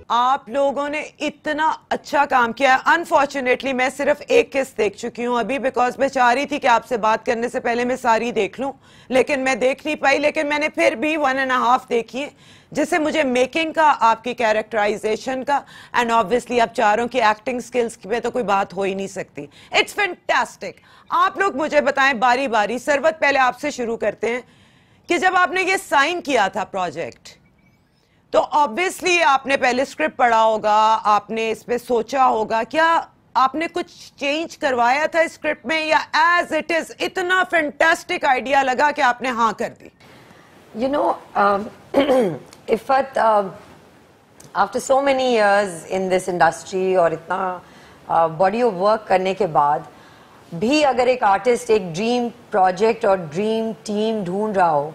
आप लोगों ने इतना अच्छा काम किया। अनफॉर्चुनेटली मैं सिर्फ एक किस्त देख चुकी हूँ अभी, बिकॉज मैं चाह रही थी कि आपसे बात करने से पहले मैं सारी देख लूँ, लेकिन मैं देख नहीं पाई। लेकिन मैंने फिर भी 1.5 देखी है, जिससे मुझे मेकिंग का, आपकी कैरेक्टराइजेशन का, एंड ऑब्वियसली आप चारों की एक्टिंग स्किल्स पे तो कोई बात हो ही नहीं सकती। It's fantastic. आप लोग मुझे बताएं बारी बारी, सरवत पहले आपसे शुरू करते हैं कि जब आपने ये साइन किया था प्रोजेक्ट, तो ऑब्वियसली आपने पहले स्क्रिप्ट पढ़ा होगा, आपने इस पे सोचा होगा, क्या आपने कुछ चेंज करवाया था स्क्रिप्ट में, या एज इट इज इतना फैंटास्टिक आइडिया लगा कि आपने हाँ कर दी? You know, Ifat, after so many years in this industry और इतना body of work करने के बाद भी अगर एक आर्टिस्ट एक ड्रीम प्रोजेक्ट और ड्रीम टीम ढूंढ रहा हो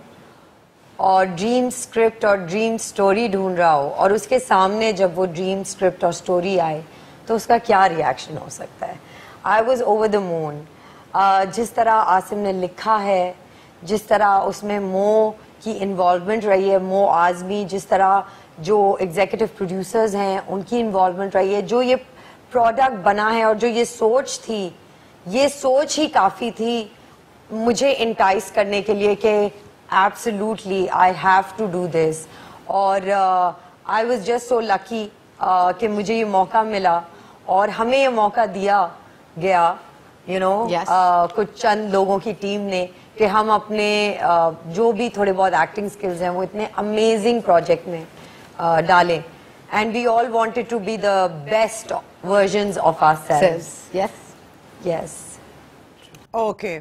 और ड्रीम स्क्रिप्ट और ड्रीम स्टोरी ढूंढ रहा हो, और उसके सामने जब वो ड्रीम स्क्रिप्ट और स्टोरी आए तो उसका क्या रिएक्शन हो सकता है? I was over the moon. जिस तरह आसिम ने लिखा है, जिस तरह उसमें मो की इन्वॉल्वमेंट रही है, मो आजमी, जिस तरह जो एग्जीक्यूटिव प्रोड्यूसर्स हैं उनकी इन्वॉल्वमेंट रही है, जो ये प्रोडक्ट बना है और जो ये सोच थी, ये सोच ही काफ़ी थी मुझे इंटाइस करने के लिए कि absolutely I have to do this। और I was just so lucky कि मुझे ये मौका मिला और हमें ये मौका दिया गया, you know, yes। कुछ चंद लोगों की टीम ने, कि हम अपने जो भी थोड़े बहुत एक्टिंग स्किल्स हैं वो इतने अमेजिंग प्रोजेक्ट में डालें, and we all wanted to be the best versions of ourselves। yes। Okay,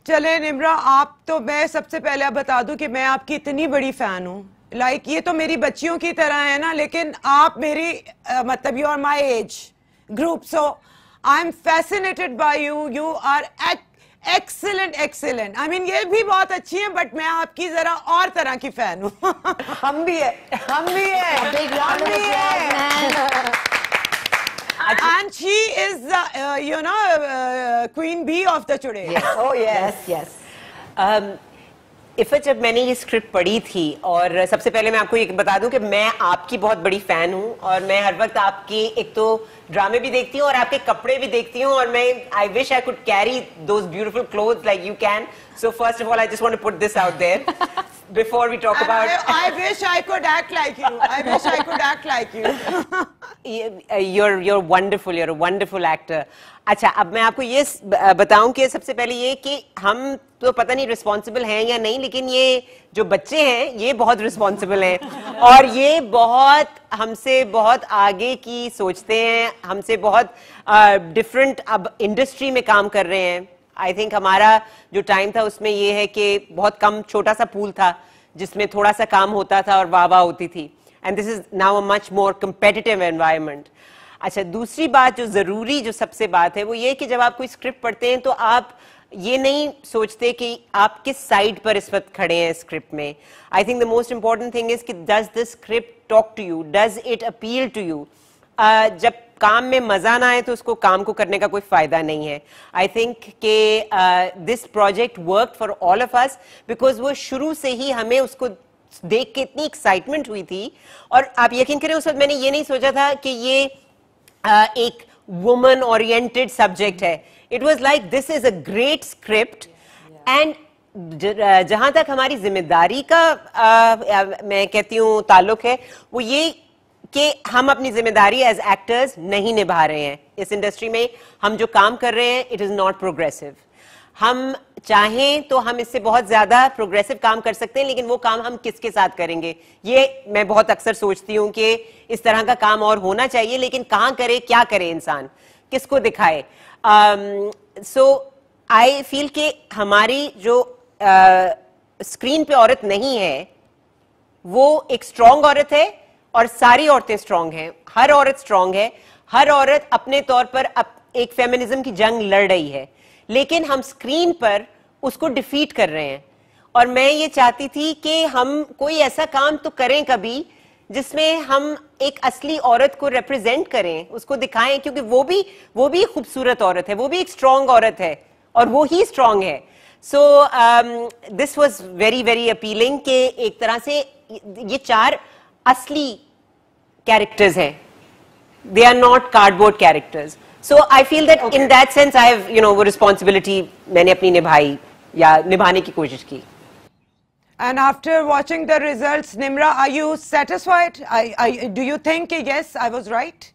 चले निम्रा, आप तो, मैं सबसे पहले आप बता दूं कि मैं आपकी इतनी बड़ी फैन हूँ। लाइक ये तो मेरी बच्चियों की तरह है ना, लेकिन आप मेरी मतलब you are my age group, so I am fascinated by you. You are excellent excellent. I mean ये भी बहुत अच्छी है, बट मैं आपकी जरा और तरह की फैन हूँ। हम भी है, हम भी है। And she is the, you know, queen bee of the today. Yes. Oh yes। Iffat, जब मैंने ये स्क्रिप्ट पढ़ी थी, और सबसे पहले मैं आपको ये बता दूं कि मैं आपकी बहुत बड़ी फैन हूं, और मैं हर वक्त आपके एक तो ड्रामे भी देखती हूँ और आपके कपड़े भी देखती हूँ, और मैं I wish I could carry those beautiful clothes like you can. So first of all I just want to put this out there before we talk about I wish I could act like you. I wish I could act like you. you're wonderful, you're a wonderful actor। अच्छा, अब मैं आपको ये बताऊं कि सबसे पहले ये कि हम तो पता नहीं रिस्पॉन्सिबल हैं या नहीं, लेकिन ये जो बच्चे हैं ये बहुत रिस्पॉन्सिबल हैं और ये बहुत हमसे बहुत आगे की सोचते हैं, हमसे बहुत डिफरेंट अब इंडस्ट्री में काम कर रहे हैं। आई थिंक हमारा जो टाइम था उसमें ये है कि बहुत कम, छोटा सा पूल था जिसमें थोड़ा सा काम होता था और वाह वाह होती थी, and this is now a much more competitive environment. अच्छा, दूसरी बात जो जरूरी, जो सबसे बात है वो ये कि जब आप कोई स्क्रिप्ट पढ़ते हैं तो आप ये नहीं सोचते कि आप किस साइड पर इस वक्त खड़े हैं स्क्रिप्ट में। I think the most important thing is कि does this script talk to you, does it appeal to you. जब काम में मजा ना आए तो उसको काम को करने का कोई फायदा नहीं है। आई थिंक कि this project work for all of us because वो शुरू से ही हमें उसको देख के इतनी एक्साइटमेंट हुई थी, और आप यकीन करें उस वक्त मैंने ये नहीं सोचा था कि ये एक वुमन ओरिएंटेड सब्जेक्ट है। It was like this is a great script, and जहां तक हमारी जिम्मेदारी का मैं कहती हूँ ताल्लुक है, वो ये कि हम अपनी जिम्मेदारी एज एक्टर्स नहीं निभा रहे हैं इस इंडस्ट्री में। हम जो काम कर रहे हैं इट इज नॉट प्रोग्रेसिव। हम चाहें तो हम इससे बहुत ज्यादा प्रोग्रेसिव काम कर सकते हैं, लेकिन वो काम हम किसके साथ करेंगे, ये मैं बहुत अक्सर सोचती हूँ कि इस तरह का काम और होना चाहिए, लेकिन कहाँ करे, क्या करे इंसान, किसको दिखाए। सो आई फील कि हमारी जो स्क्रीन पे औरत नहीं है वो एक स्ट्रॉन्ग औरत है, और सारी औरतें स्ट्रांग हैं, हर औरत स्ट्रांग है, हर औरत अपने तौर पर एक फेमिनिज्म की जंग लड़ रही है, लेकिन हम स्क्रीन पर उसको डिफीट कर रहे हैं। और मैं ये चाहती थी कि हम कोई ऐसा काम तो करें कभी जिसमें हम एक असली औरत को रिप्रेजेंट करें, उसको दिखाएं, क्योंकि वो भी खूबसूरत औरत है, वो भी एक स्ट्रांग औरत है और वो ही स्ट्रांग है। So this was very very appealing कि एक तरह से ये चार असली कैरेक्टर्स हैं, they are not cardboard characters. So I feel that in that sense I have you know वो रिस्पॉन्सिबिलिटी मैंने अपनी निभाई या निभाने की कोशिश की. And after watching the results, Nimra, are you satisfied? Do you think yes, I was right?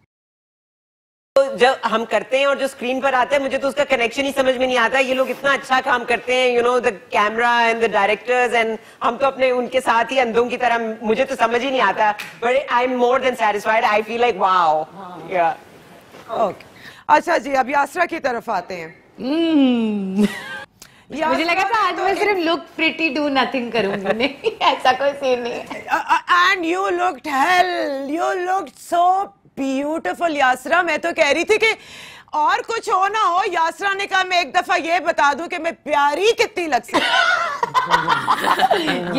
तो जब हम करते हैं और जो स्क्रीन पर आता है मुझे तो उसका कनेक्शन ही समझ में नहीं आता. ये लोग इतना अच्छा काम करते हैं, you know, the camera and the directors, and हम तो अपने उनके साथ ही अंधों की तरह, मुझे तो समझ ही नहीं आता. But I am more than satisfied. I feel like wow. Okay, अच्छा जी, अब यासरा की तरफ आते हैं. मुझे लगा था आज मैं सिर्फ लुक प्रिटी डू नथिंग करूंगी. नहीं, ऐसा कोई सीन नहीं है. And you looked hell, you looked so beautiful Yasra. मैं तो कह रही थी कि और कुछ हो ना हो, यासरा ने कहा मैं एक दफा ये बता दूं कि मैं प्यारी कितनी लग सकती.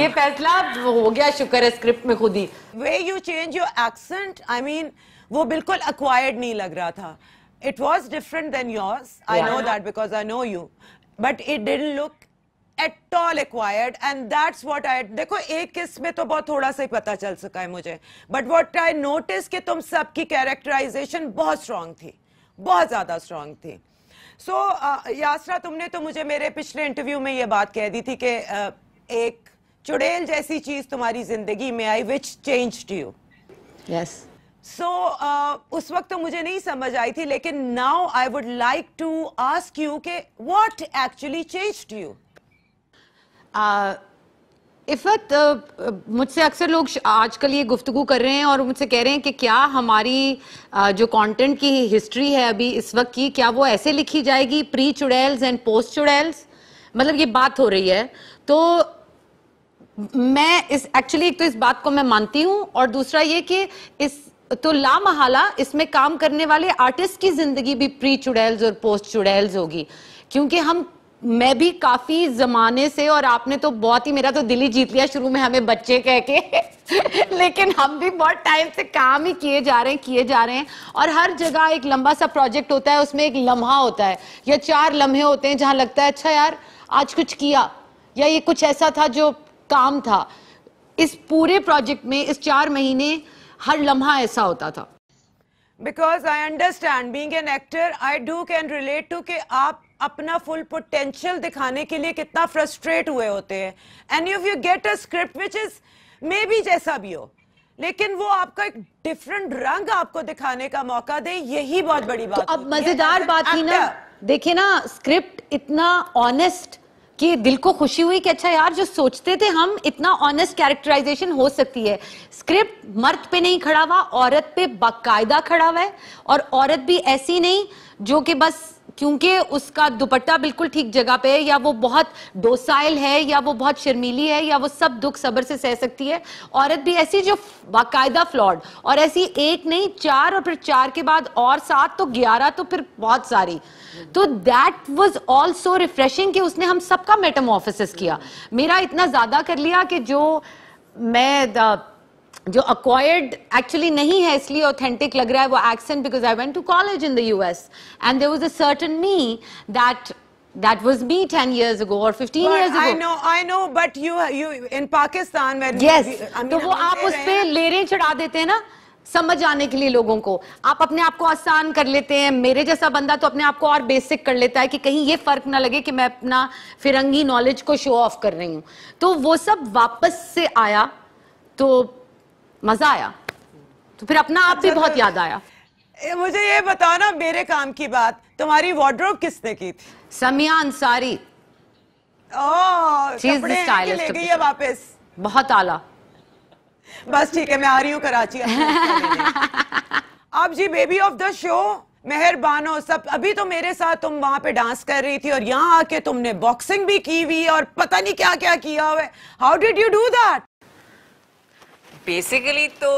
ये फैसला हो गया, शुक्र है, स्क्रिप्ट में खुद ही. Way you change your accent, I mean वो बिल्कुल एक्वायर्ड नहीं लग रहा था. It was different than yours. I know that because I know you. But it didn't look at all acquired, and that's what I. देखो एक किस में तो बहुत थोड़ा सा ही पता चल सका है मुझे, but what I noticed कि तुम सबकी कैरेक्टराइजेशन बहुत स्ट्रांग थी, बहुत ज्यादा स्ट्रांग थी. So यासरा, तुमने तो मुझे मेरे पिछले इंटरव्यू में ये बात कह दी थी कि एक चुड़ैल जैसी चीज तुम्हारी जिंदगी में आई which changed you. Yes. So उस वक्त तो मुझे नहीं समझ आई थी, लेकिन now I would like to ask you कि what actually changed you? Iffat, मुझसे अक्सर लोग आजकल ये गुफ्तगू कर रहे हैं और मुझसे कह रहे हैं कि क्या हमारी जो कंटेंट की हिस्ट्री है अभी इस वक्त की, क्या वो ऐसे लिखी जाएगी, प्री चुड़ैल्स एंड पोस्ट चुड़ैल्स. मतलब ये बात हो रही है. तो मैं एक्चुअली एक तो इस बात को मैं मानती हूँ, और दूसरा ये कि तो लामहला इसमें काम करने वाले आर्टिस्ट की जिंदगी भी प्री चुड़ैल्स और पोस्ट चुड़ैल्स होगी. क्योंकि मैं भी काफी जमाने से, और आपने तो बहुत ही मेरा तो दिल ही जीत लिया शुरू में हमें बच्चे कह के लेकिन हम भी बहुत टाइम से काम ही किए जा रहे हैं. और हर जगह एक लंबा सा प्रोजेक्ट होता है, उसमें एक लम्हा होता है या 4 लम्हे होते हैं जहां लगता है अच्छा यार आज कुछ किया, या ये कुछ ऐसा था जो काम था. इस पूरे प्रोजेक्ट में इस 4 महीने हर लम्हा ऐसा होता था. Because I understand being an actor, I do can relate to कि आप अपना full potential दिखाने के लिए कितना frustrate हुए होते हैं. And if you get a script which is maybe जैसा भी हो, लेकिन वो आपका एक different रंग आपको दिखाने का मौका दे, यही बहुत बड़ी बात. तो अब मजेदार बात थी ना, देखे ना, स्क्रिप्ट इतना ऑनेस्ट कि दिल को खुशी हुई कि अच्छा यार जो सोचते थे हम, इतना ऑनेस्ट कैरेक्टराइजेशन हो सकती है. स्क्रिप्ट मर्द पे नहीं खड़ा हुआ, औरत पे बाकायदा खड़ा हुआ है. और औरत भी ऐसी नहीं जो कि बस क्योंकि उसका दुपट्टा बिल्कुल ठीक जगह पे है, या वो बहुत डोसाइल है, या वो बहुत शर्मीली है, या वो सब दुख सब्र से सह सकती है. औरत भी ऐसी जो बाकायदा फ्लॉड, और ऐसी एक नहीं 4, और फिर 4 के बाद और 7 तो 11, तो फिर बहुत सारी. तो दैट वाज ऑल्सो रिफ्रेशिंग कि उसने हम सबका मेटामॉर्फोसिस किया. मेरा इतना ज्यादा कर लिया कि जो अक्वायर्ड एक्चुअली नहीं है, इसलिए ऑथेंटिक लग रहा है वो accent, because I went to college in the US and there was a certain me that was me 10 years ago or 15 years ago. I know, but you in Pakistan when yes, तो वो आप उस पे लेरे चढ़ा देते हैं ना समझ आने के लिए लोगों को. आप अपने आप को आसान कर लेते हैं. मेरे जैसा बंदा तो अपने आप को और बेसिक कर लेता है कि कहीं ये फर्क ना लगे कि मैं अपना फिरंगी नॉलेज को शो ऑफ कर रही हूँ. तो वो सब वापस से आया तो मजा आया. तो फिर अपना आप भी बहुत याद आया. मुझे ये बताओ ना, मेरे काम की बात, तुम्हारी वार्डरोब किसने की थी? समिया अंसारी. कपड़े ले गई है वापस. बहुत आला. बस ठीक है, मैं आ रही हूँ कराची. अब जी बेबी ऑफ द शो मेहरबानो सब. अभी तो मेरे साथ तुम वहां पे डांस कर रही थी और यहाँ आके तुमने बॉक्सिंग भी की हुई और पता नहीं क्या क्या किया हुआ है. How did you do that? Basically तो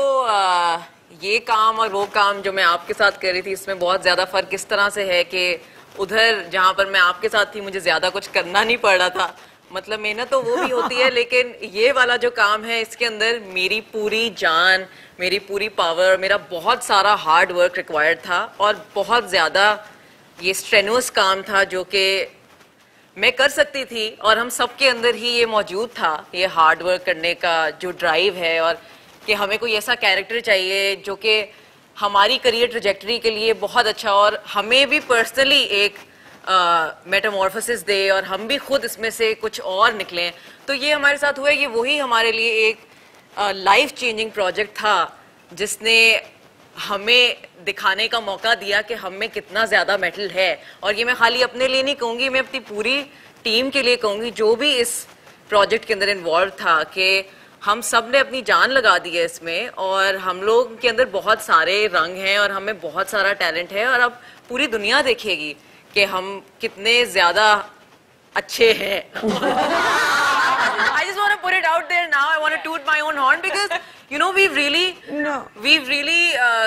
ये काम और वो काम जो मैं आपके साथ कर रही थी, इसमें बहुत ज्यादा फर्क इस तरह से है कि उधर जहाँ पर मैं आपके साथ थी मुझे ज्यादा कुछ करना नहीं पड़ रहा था. मतलब मेहनत तो वो भी होती है, लेकिन ये वाला जो काम है इसके अंदर मेरी पूरी जान, मेरी पूरी पावर, मेरा बहुत सारा हार्ड वर्क रिक्वायर्ड था और बहुत ज्यादा ये स्ट्रेनुअस काम था जो कि मैं कर सकती थी और हम सबके अंदर ही ये मौजूद था, ये हार्ड वर्क करने का जो ड्राइव है. और कि हमें कोई ऐसा कैरेक्टर चाहिए जो कि हमारी करियर ट्रेजेक्टरी के लिए बहुत अच्छा और हमें भी पर्सनली एक मेटामॉर्फोसिस दे और हम भी खुद इसमें से कुछ और निकलें। तो ये हमारे साथ हुआ है, ये वही हमारे लिए एक लाइफ चेंजिंग प्रोजेक्ट था जिसने हमें दिखाने का मौका दिया कि हम में कितना ज़्यादा मेटल है। और ये मैं खाली अपने लिए नहीं कहूँगी, मैं अपनी पूरी टीम के लिए कहूँगी जो भी इस प्रोजेक्ट के अंदर इन्वॉल्व था, कि हम सब ने अपनी जान लगा दी है इसमें और हम लोग के अंदर बहुत सारे रंग हैं और हमें बहुत सारा टैलेंट है और अब पूरी दुनिया देखेगी कि हम कितने ज़्यादा अच्छे हैं। I just want to put it out there now. I want to toot my own horn because you know we've really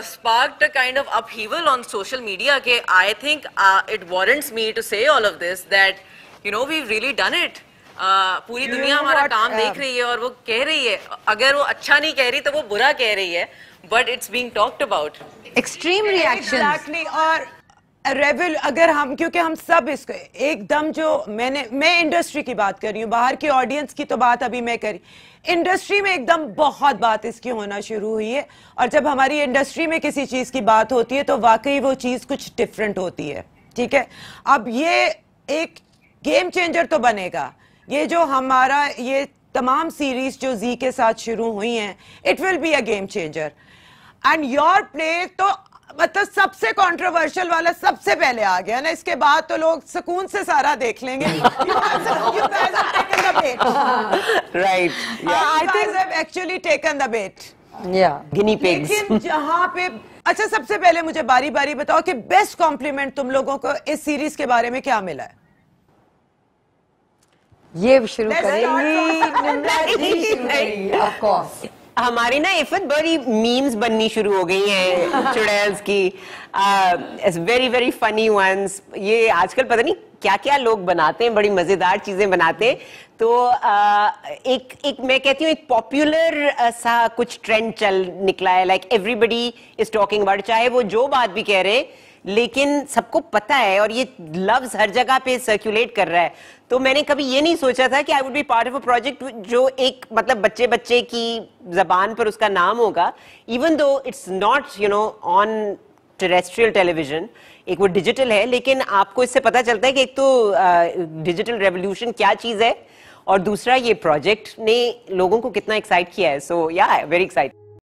sparked a kind of upheaval on social media. कि I think it warrants me to say all of this that you know we've really done it. पूरी दुनिया हमारा काम देख रही है और वो कह रही है, अगर वो अच्छा नहीं कह रही तो वो बुरा कह रही है, but it's being talked about. Extreme reaction Exactly. और रेवल अगर हम, क्योंकि हम सब इसको एकदम जो मैं इंडस्ट्री की बात कर रही हूँ, बाहर की ऑडियंस की तो बात अभी मैं करी, इंडस्ट्री में एकदम बहुत बात इसकी होना शुरू हुई है। और जब हमारी इंडस्ट्री में किसी चीज की बात होती है तो वाकई वो चीज कुछ डिफरेंट होती है। ठीक है, अब ये एक गेम चेंजर तो बनेगा। ये जो हमारा ये तमाम सीरीज जो जी के साथ शुरू हुई हैं, it will be a game changer. And your play तो मतलब सबसे कंट्रोवर्शियल वाला सबसे पहले आ गया ना, इसके बाद तो लोग सुकून से सारा देख लेंगे। You guys have taken the bait. Right. You guys have actually taken the bait. Yeah. Guinea pigs. लेकिन जहां पे अच्छा, सबसे पहले मुझे बारी बारी बताओ कि बेस्ट कॉम्प्लीमेंट तुम लोगों को इस सीरीज के बारे में क्या मिला है? ये शुरू Let's करेंगी ऑफ कोर्स। हमारी ना इफत बड़ी मीम्स बननी शुरू हो गई हैं चुड़ैल्स की, वेरी वेरी फनी वंस। ये आजकल पता नहीं क्या क्या लोग बनाते हैं, बड़ी मजेदार चीजें बनाते हैं। तो एक मैं कहती हूँ एक पॉपुलर सा कुछ ट्रेंड चल निकला है, like everybody is talking about, चाहे वो जो बात भी कह रहे लेकिन सबको पता है और ये लव्स हर जगह पे सर्कुलेट कर रहा है। तो मैंने कभी ये नहीं सोचा था कि I would be part of a project जो एक मतलब बच्चे बच्चे की जबान पर उसका नाम होगा, even though it's not you know on terrestrial television, एक वो डिजिटल है, लेकिन आपको इससे पता चलता है कि एक तो डिजिटल रेवोल्यूशन क्या चीज है और दूसरा ये प्रोजेक्ट ने लोगों को कितना एक्साइट किया है। सो या वेरी एक्साइट।